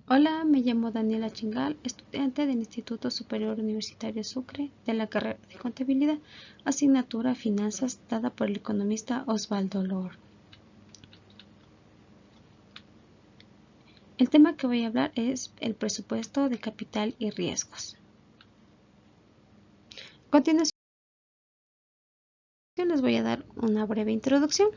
Hola, me llamo Daniela Chingal, estudiante del Instituto Superior Universitario Sucre de la carrera de Contabilidad, asignatura Finanzas, dada por el economista Osvaldo Lor. El tema que voy a hablar es el presupuesto de capital y riesgos. A continuación, les voy a dar una breve introducción.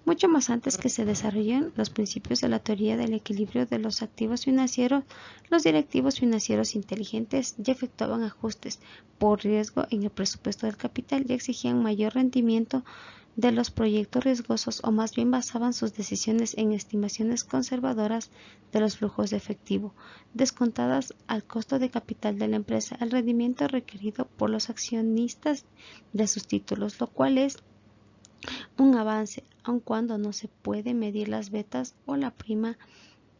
Mucho más antes que se desarrollen los principios de la teoría del equilibrio de los activos financieros, los directivos financieros inteligentes ya efectuaban ajustes por riesgo en el presupuesto del capital y exigían mayor rendimiento de los proyectos riesgosos, o más bien basaban sus decisiones en estimaciones conservadoras de los flujos de efectivo, descontadas al costo de capital de la empresa, el rendimiento requerido por los accionistas de sus títulos, lo cual es un avance, aun cuando no se puede medir las betas o la prima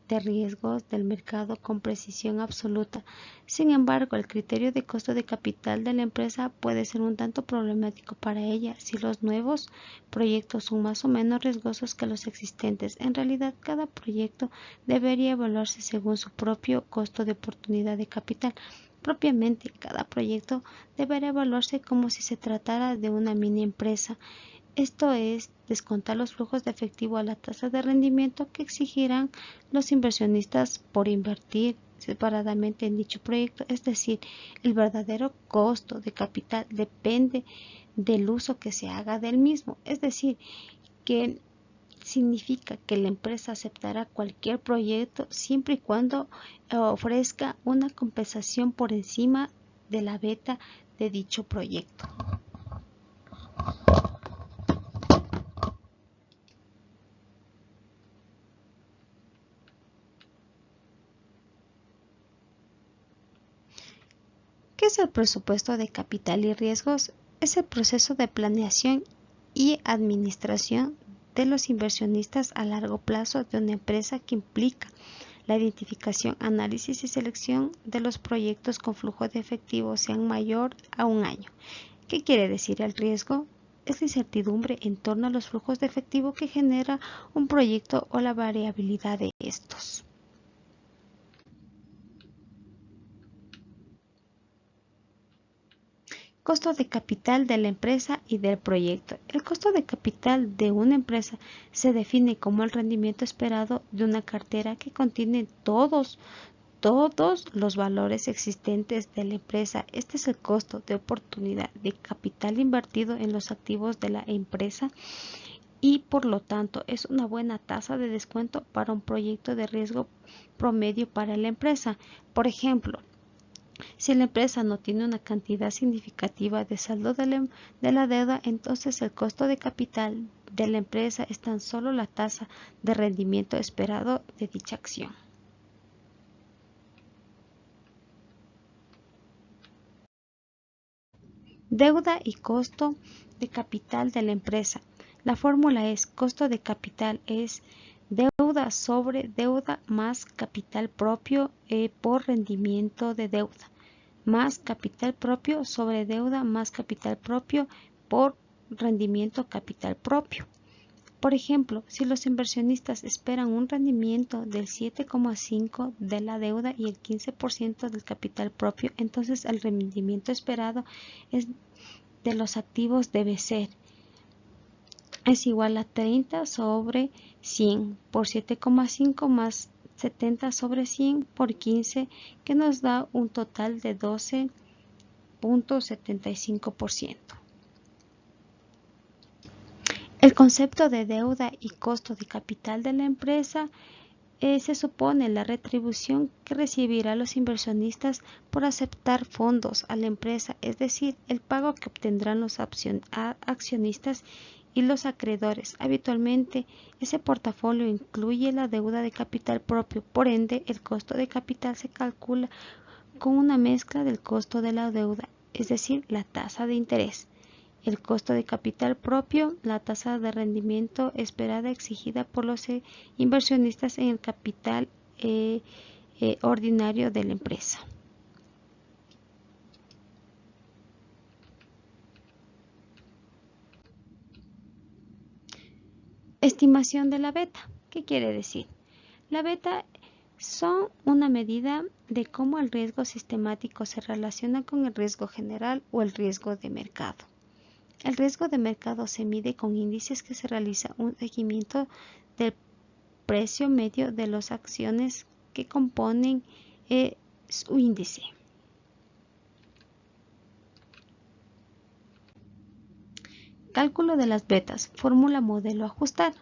de riesgos del mercado con precisión absoluta. Sin embargo, el criterio de costo de capital de la empresa puede ser un tanto problemático para ella si los nuevos proyectos son más o menos riesgosos que los existentes. En realidad, cada proyecto debería evaluarse según su propio costo de oportunidad de capital. Propiamente, cada proyecto debería evaluarse como si se tratara de una mini empresa. Esto es, descontar los flujos de efectivo a la tasa de rendimiento que exigirán los inversionistas por invertir separadamente en dicho proyecto. Es decir, el verdadero costo de capital depende del uso que se haga del mismo. Es decir, que significa que la empresa aceptará cualquier proyecto siempre y cuando ofrezca una compensación por encima de la beta de dicho proyecto. ¿Qué es el presupuesto de capital y riesgos? Es el proceso de planeación y administración de los inversionistas a largo plazo de una empresa que implica la identificación, análisis y selección de los proyectos con flujo de efectivo sean mayor a un año. ¿Qué quiere decir el riesgo? Es la incertidumbre en torno a los flujos de efectivo que genera un proyecto o la variabilidad de estos. Costo de capital de la empresa y del proyecto. El costo de capital de una empresa se define como el rendimiento esperado de una cartera que contiene todos los valores existentes de la empresa. Este es el costo de oportunidad de capital invertido en los activos de la empresa y por lo tanto es una buena tasa de descuento para un proyecto de riesgo promedio para la empresa. Por ejemplo, si la empresa no tiene una cantidad significativa de saldo de la deuda, entonces el costo de capital de la empresa es tan solo la tasa de rendimiento esperado de dicha acción. Deuda y costo de capital de la empresa. La fórmula es: costo de capital es deuda sobre deuda más capital propio por rendimiento de deuda, más capital propio sobre deuda más capital propio por rendimiento capital propio. Por ejemplo, si los inversionistas esperan un rendimiento del 7,5% de la deuda y el 15% del capital propio, entonces el rendimiento esperado de los activos debe ser es igual a 30 sobre 100 por 7,5 más 70 sobre 100 por 15, que nos da un total de 12,75%. El concepto de deuda y costo de capital de la empresa se supone la retribución que recibirán los inversionistas por aceptar fondos a la empresa, es decir, el pago que obtendrán los accionistas y los acreedores. Habitualmente, ese portafolio incluye la deuda de capital propio, por ende, el costo de capital se calcula con una mezcla del costo de la deuda, es decir, la tasa de interés, el costo de capital propio, la tasa de rendimiento esperada exigida por los inversionistas en el capital ordinario de la empresa. Estimación de la beta. ¿Qué quiere decir? La beta Son una medida de cómo el riesgo sistemático se relaciona con el riesgo general o el riesgo de mercado. El riesgo de mercado se mide con índices que se realiza un seguimiento del precio medio de las acciones que componen su índice. Cálculo de las betas. Fórmula modelo ajustada.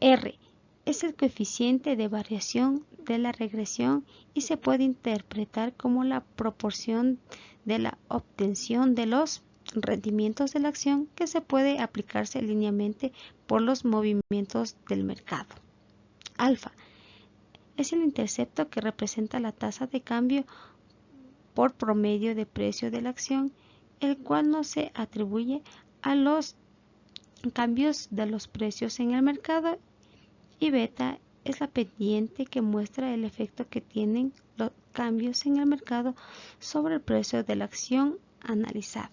R es el coeficiente de variación de la regresión y se puede interpretar como la proporción de la obtención de los rendimientos de la acción que se puede aplicarse linealmente por los movimientos del mercado. Alfa es el intercepto que representa la tasa de cambio por promedio de precio de la acción, el cual no se atribuye a los cambios de los precios en el mercado, y beta es la pendiente que muestra el efecto que tienen los cambios en el mercado sobre el precio de la acción analizada.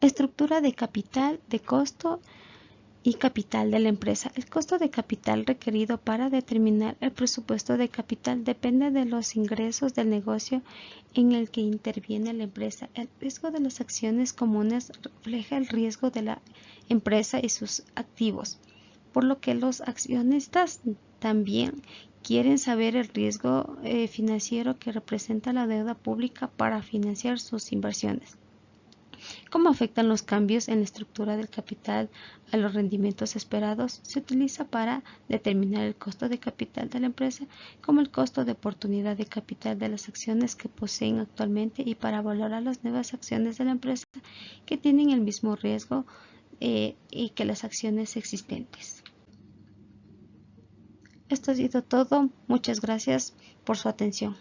Estructura de capital, de costo y capital de la empresa. El costo de capital requerido para determinar el presupuesto de capital depende de los ingresos del negocio en el que interviene la empresa. El riesgo de las acciones comunes refleja el riesgo de la empresa y sus activos, por lo que los accionistas también quieren saber el riesgo financiero que representa la deuda pública para financiar sus inversiones. ¿Cómo afectan los cambios en la estructura del capital a los rendimientos esperados? Se utiliza para determinar el costo de capital de la empresa como el costo de oportunidad de capital de las acciones que poseen actualmente y para valorar las nuevas acciones de la empresa que tienen el mismo riesgo y que las acciones existentes. Esto ha sido todo. Muchas gracias por su atención.